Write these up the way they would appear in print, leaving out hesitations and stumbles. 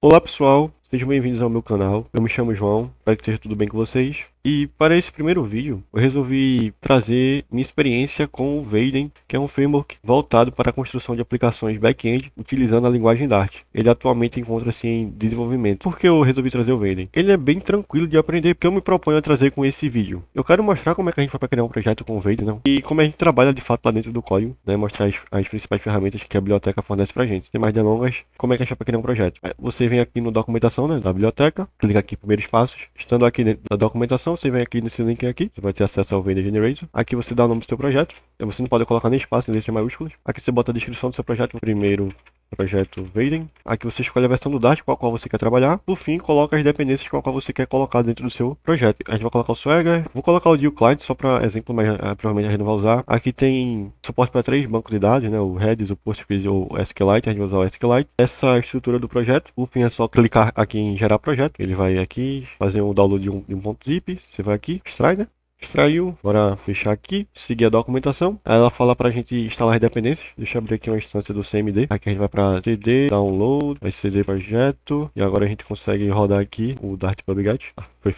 Olá pessoal, sejam bem-vindos ao meu canal. Eu me chamo João, espero que esteja tudo bem com vocês. E para esse primeiro vídeo, eu resolvi trazer minha experiência com o Vaden, que é um framework voltado para a construção de aplicações back-end utilizando a linguagem Dart. Ele atualmente encontra-se em desenvolvimento. Por que eu resolvi trazer o Vaden? Ele é bem tranquilo de aprender, porque eu me proponho a trazer com esse vídeo. Eu quero mostrar como é que a gente vai para criar um projeto com o Vaden, né? E como a gente trabalha de fato lá dentro do código, né? Mostrar as principais ferramentas que a biblioteca fornece pra gente. Sem mais delongas, como é que a gente vai para criar um projeto? Você vem aqui no documentação, né, da biblioteca, clica aqui em primeiros passos. Estando aqui dentro da documentação, você vem aqui nesse link aqui, você vai ter acesso ao Vaden Generator. Aqui você dá o nome do seu projeto. Você não pode colocar nem espaço, nem letras maiúsculas. Aqui você bota a descrição do seu projeto, primeiro projeto Vaden. Aqui você escolhe a versão do Dart com a qual você quer trabalhar. Por fim, coloca as dependências com a qual você quer colocar dentro do seu projeto. A gente vai colocar o Swagger. Vou colocar o Deal Client só para exemplo, mas provavelmente a gente não vai usar. Aqui tem suporte para 3 bancos de dados, né? O Redis, o Postgres e o SQLite. A gente vai usar o SQLite. Essa é a estrutura do projeto. Por fim, é só clicar aqui em gerar projeto. Ele vai aqui fazer um download de um ponto zip. Você vai aqui, extrai, né? Extraiu, bora fechar aqui, seguir a documentação. Aí ela fala pra gente instalar as dependências. Deixa eu abrir aqui uma instância do CMD. Aqui a gente vai pra CD, download, vai CD projeto. E agora a gente consegue rodar aqui o Dart PubGet. Foi.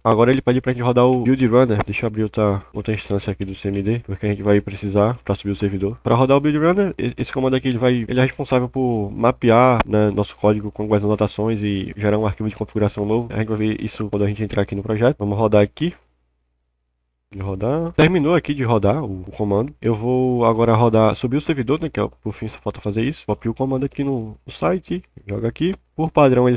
Agora ele pede pra gente rodar o Build Runner. Deixa eu abrir outra instância aqui do CMD, porque a gente vai precisar pra subir o servidor. Pra rodar o Build Runner, esse comando aqui ele é responsável por mapear, né, nosso código com algumas anotações e gerar um arquivo de configuração novo. A gente vai ver isso quando a gente entrar aqui no projeto. Vamos rodar aqui. De rodar. Terminou aqui de rodar o comando. Eu vou agora rodar, subir o servidor, né? Que é, por fim só falta fazer isso. Copio o comando aqui no site, joga aqui. Por padrão ele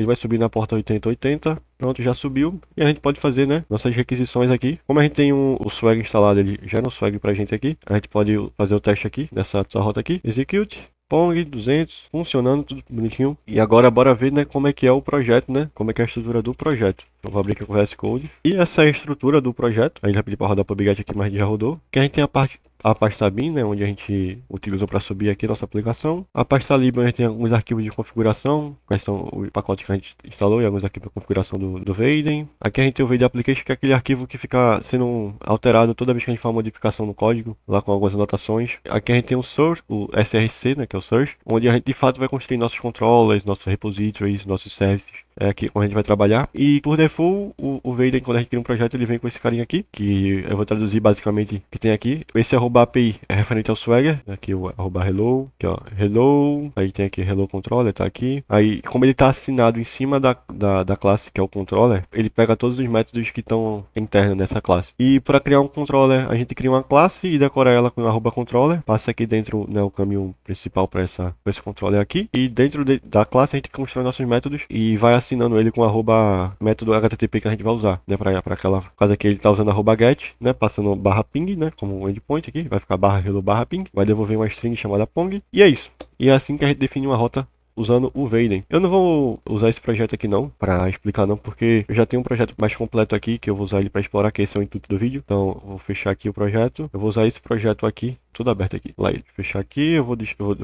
vai subir na porta 8080. Pronto, já subiu. E a gente pode fazer, né, nossas requisições aqui. Como a gente tem o Swag instalado, ele gera um Swag pra gente aqui. A gente pode fazer o teste aqui, nessa rota aqui. Execute. Pong 200, funcionando, tudo bonitinho. E agora bora ver, né, como é que é o projeto, né? Como é que é a estrutura do projeto. Eu vou abrir aqui com o VS Code. E essa é a estrutura do projeto. A gente vai pedir para rodar o PubGet aqui, mas já rodou. Que a gente tem a pasta bin, né, onde a gente utilizou para subir aqui nossa aplicação. A pasta lib, onde a gente tem alguns arquivos de configuração, quais são os pacotes que a gente instalou e alguns arquivos de configuração do Vaden. Aqui a gente tem o Vaden Application, que é aquele arquivo que fica sendo alterado toda vez que a gente faz uma modificação no código, lá com algumas anotações. Aqui a gente tem o Source, o SRC, né, que é o Source, onde a gente de fato vai construir nossos controllers, nossos repositories, nossos services. É aqui onde a gente vai trabalhar. E por default, o Vaden, quando a gente cria um projeto, ele vem com esse carinha aqui, que eu vou traduzir basicamente o que tem aqui. Esse arroba API é referente ao Swagger, aqui o arroba hello, aqui ó, hello, aí tem aqui hello controller, tá aqui. Aí, como ele tá assinado em cima da classe, que é o controller, ele pega todos os métodos que estão internos nessa classe. E para criar um controller, a gente cria uma classe e decora ela com o arroba controller, passa aqui dentro, né, o caminho principal para esse controller aqui. E dentro da classe a gente constrói nossos métodos e vai assinando ele com arroba método HTTP que a gente vai usar, né, para aquela caso aqui ele tá usando arroba get, né, passando barra ping, né, como um endpoint aqui, vai ficar barra hello barra ping, vai devolver uma string chamada pong, e é isso. E é assim que a gente define uma rota usando o Vaden. Eu não vou usar esse projeto aqui não, para explicar não, porque eu já tenho um projeto mais completo aqui, que eu vou usar ele para explorar, que esse é o intuito do vídeo. Então, eu vou fechar aqui o projeto, eu vou usar esse projeto aqui, tudo aberto aqui. Lá ele. Fechar aqui, eu vou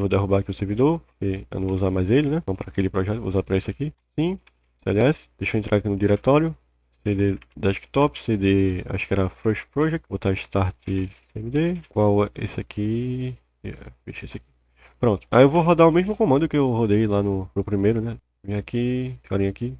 derrubar aqui o servidor, porque eu não vou usar mais ele, né, então para aquele projeto, vou usar para esse aqui. Sim. CLS, deixa eu entrar aqui no diretório, CD desktop, CD, acho que era first project, botar start cmd, qual é esse aqui, fecha esse aqui. Pronto, aí eu vou rodar o mesmo comando que eu rodei lá no primeiro, né, vem aqui, carinha aqui.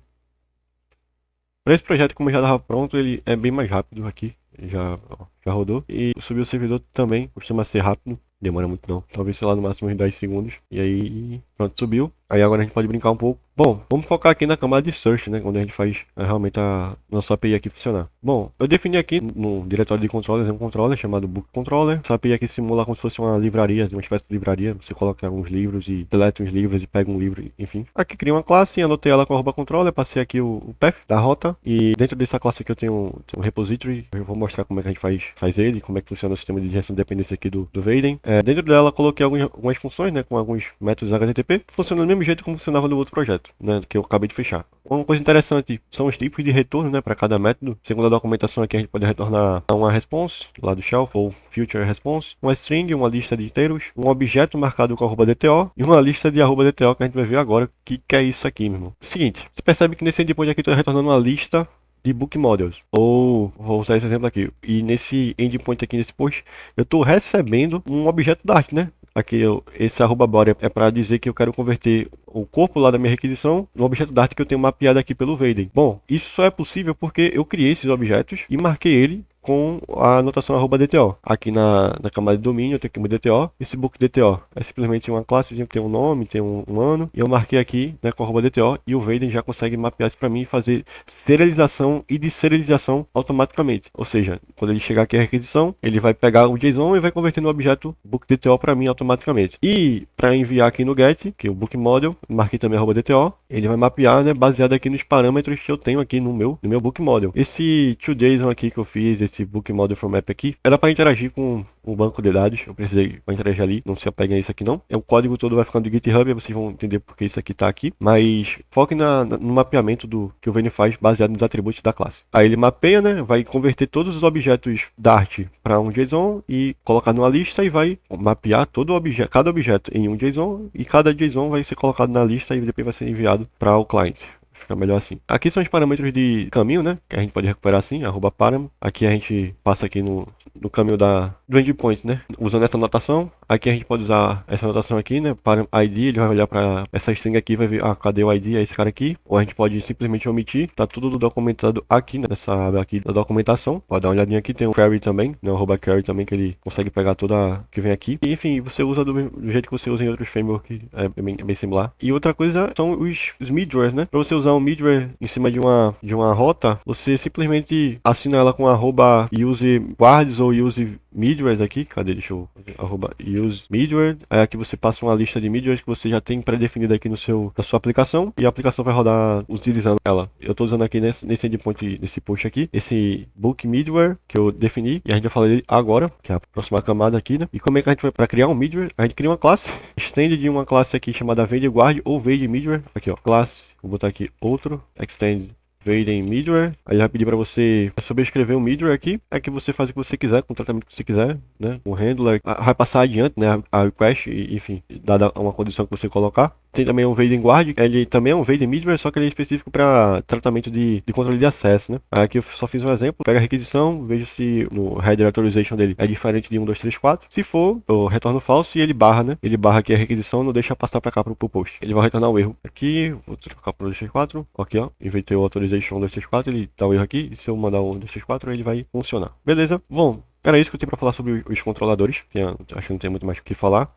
Para esse projeto, como já estava pronto, ele é bem mais rápido aqui, já rodou, e subir o servidor também costuma ser rápido. Demora muito não, talvez sei lá no máximo uns 10 segundos. E aí, pronto, subiu. Aí agora a gente pode brincar um pouco. Bom, vamos focar aqui na camada de search, né? Quando a gente faz realmente a nossa API aqui funcionar. Bom, eu defini aqui no diretório de controllers um controller chamado book controller. Essa API aqui simula como se fosse uma livraria, uma espécie de livraria. Você coloca alguns livros e deleta uns livros e pega um livro, enfim. Aqui cria uma classe, anotei ela com arroba controller, passei aqui o path da rota. E dentro dessa classe aqui eu tenho um repository. Eu vou mostrar como é que a gente faz ele, como é que funciona o sistema de gestão de dependência aqui do Vaden. Dentro dela coloquei algumas funções, né, com alguns métodos HTTP, funciona do mesmo jeito como funcionava no outro projeto, né, que eu acabei de fechar. Uma coisa interessante são os tipos de retorno, né, para cada método. Segundo a documentação aqui, a gente pode retornar uma response lá do shelf ou future response, uma string, uma lista de inteiros, um objeto marcado com arroba DTO e uma lista de arroba DTO que a gente vai ver agora. Que é isso aqui, meu irmão? Seguinte, você percebe que nesse endpoint aqui estou retornando uma lista de book models. Ou vou usar esse exemplo aqui. E nesse endpoint aqui nesse post, eu estou recebendo um objeto Dart, né? Aqui esse arroba body é para dizer que eu quero converter o corpo lá da minha requisição no objeto Dart que eu tenho mapeado aqui pelo Vaden. Bom, isso só é possível porque eu criei esses objetos e marquei ele com a anotação @DTO. Aqui na camada de domínio eu tenho aqui um DTO, esse book DTO é simplesmente uma classe que tem um nome, tem um ano, e eu marquei aqui, né, com @DTO, e o Vaden já consegue mapear isso para mim e fazer serialização e deserialização automaticamente. Ou seja, quando ele chegar aqui a requisição, ele vai pegar o JSON e vai converter no objeto book DTO para mim automaticamente. E para enviar aqui no get, que é o book model, marquei também @DTO, ele vai mapear, né, baseado aqui nos parâmetros que eu tenho aqui no meu book model. Esse toJSON aqui que eu fiz, esse book model from app aqui, era para interagir com o banco de dados. Eu precisei para interagir ali, não se apeguem a isso aqui não. O código todo vai ficando do GitHub, e vocês vão entender porque isso aqui está aqui. Mas foque no mapeamento do que o Vaden faz baseado nos atributos da classe. Aí ele mapeia, né, vai converter todos os objetos Dart para um JSON e colocar numa lista e vai mapear cada objeto em um JSON, e cada JSON vai ser colocado na lista e depois vai ser enviado para o cliente. Fica melhor assim. Aqui são os parâmetros de caminho, né? Que a gente pode recuperar assim, @param. Aqui a gente passa aqui no caminho do endpoint, né? Usando essa anotação. Aqui a gente pode usar essa anotação aqui, né? Para ID, ele vai olhar para essa string aqui e vai ver, cadê o ID? É esse cara aqui. Ou a gente pode simplesmente omitir. Tá tudo documentado aqui, nessa aba aqui da documentação. Pode dar uma olhadinha aqui, tem um query também, né? O @query também, que ele consegue pegar toda que vem aqui. E, enfim, você usa do jeito que você usa em outros frameworks, é bem similar. E outra coisa são os midwares, né? Para você usar um midware em cima de uma rota, você simplesmente assina ela com use guards ou use midwares aqui. Cadê? Deixa eu use midware. Aí aqui você passa uma lista de midwares que você já tem pré-definida aqui na sua aplicação, e a aplicação vai rodar utilizando ela. Eu estou usando aqui nesse endpoint, nesse post aqui, esse book midware que eu defini, e a gente vai falar dele agora, que é a próxima camada aqui, né? E como é que a gente vai para criar um midware? A gente cria uma classe, extend de uma classe aqui chamada VadeGuard ou VadeMidware. Aqui, ó, classe, vou botar aqui outro, extend Vaden Midware. Aí ele vai pedir para você sobrescrever um midware aqui. É que você faz o que você quiser, com o tratamento que você quiser, né? O handler vai passar adiante, né? A request, enfim, dada uma condição que você colocar. Tem também o Vaden Guard, ele também é um Vaden Midware, só que ele é específico para tratamento de controle de acesso, né? Aqui eu só fiz um exemplo, pega a requisição, vejo se no header authorization dele é diferente de 1, 2, 3, 4. Se for, eu retorno falso e ele barra, né? Ele barra aqui a requisição, não deixa passar para cá pro post. Ele vai retornar o erro. Aqui, vou trocar para 1, 2, 3, 4. Aqui, ó, inventei o authorization 1, 2, 3, 4, ele dá o erro aqui, e se eu mandar o 1, 2, 3, 4, ele vai funcionar. Beleza? Bom, era isso que eu tinha para falar sobre os controladores. Acho que não tem muito mais o que falar.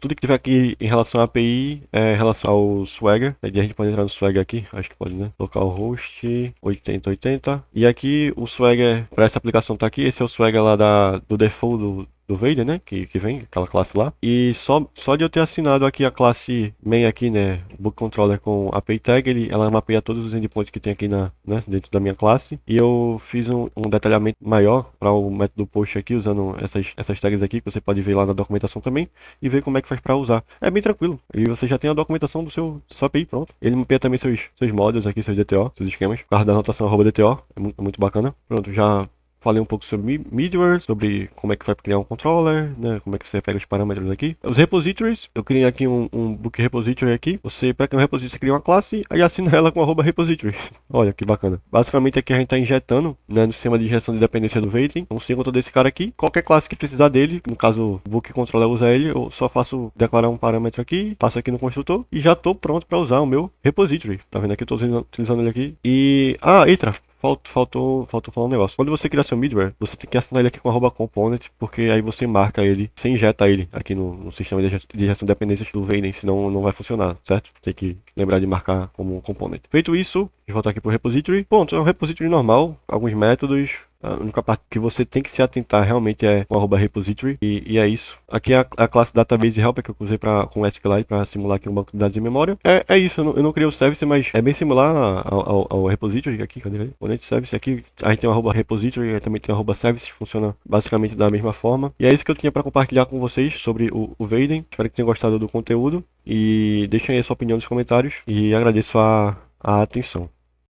Tudo que tiver aqui em relação à API é em relação ao Swagger. A gente pode entrar no Swagger aqui, acho que pode, né? Localhost 8080. E aqui o Swagger para essa aplicação tá aqui. Esse é o Swagger lá do default do Vaden, né? Que vem, aquela classe lá. E só de eu ter assinado aqui a classe main aqui, né? Book Controller com API Tag, ela mapeia todos os endpoints que tem aqui né, dentro da minha classe. E eu fiz um detalhamento maior para o método post aqui, usando essas tags aqui, que você pode ver lá na documentação também, e ver como é que faz para usar. É bem tranquilo. E você já tem a documentação do sua API, pronto. Ele mapeia também seus models aqui, seus DTO, seus esquemas, por causa da anotação @DTO. É muito bacana. Pronto, já falei um pouco sobre midware, sobre como é que vai criar um controller, né? Como é que você pega os parâmetros aqui. Os repositories, eu criei aqui um book repository aqui. Você pega um repository, você cria uma classe, aí assina ela com @repository. Olha que bacana. Basicamente aqui a gente está injetando, né, no sistema de injeção de dependência do Vaden, um símbolo desse cara aqui. Qualquer classe que precisar dele, no caso o book controller usa ele, eu só faço declarar um parâmetro aqui, passo aqui no construtor e já estou pronto para usar o meu repository. Tá vendo aqui? Eu estou utilizando ele aqui. E eita, faltou falar um negócio. Quando você criar seu midware, você tem que assinar ele aqui com @component, porque aí você marca ele, você injeta ele aqui no sistema de gestão de dependências do Vaden, senão não vai funcionar, certo? Tem que lembrar de marcar como component. Feito isso, voltar aqui para o repository. Ponto, é um repository normal, alguns métodos. A única parte que você tem que se atentar realmente é o @repository, e é isso. Aqui é a classe database helper que eu usei com SQLite para simular aqui um banco de dados em memória. É isso, eu não criei o service, mas é bem similar ao repository aqui, cadê ele? Componente service aqui, a gente tem o @repository, também tem o @service, funciona basicamente da mesma forma. E é isso que eu tinha para compartilhar com vocês sobre o Vaden. Espero que tenham gostado do conteúdo e deixem aí a sua opinião nos comentários, e agradeço a atenção.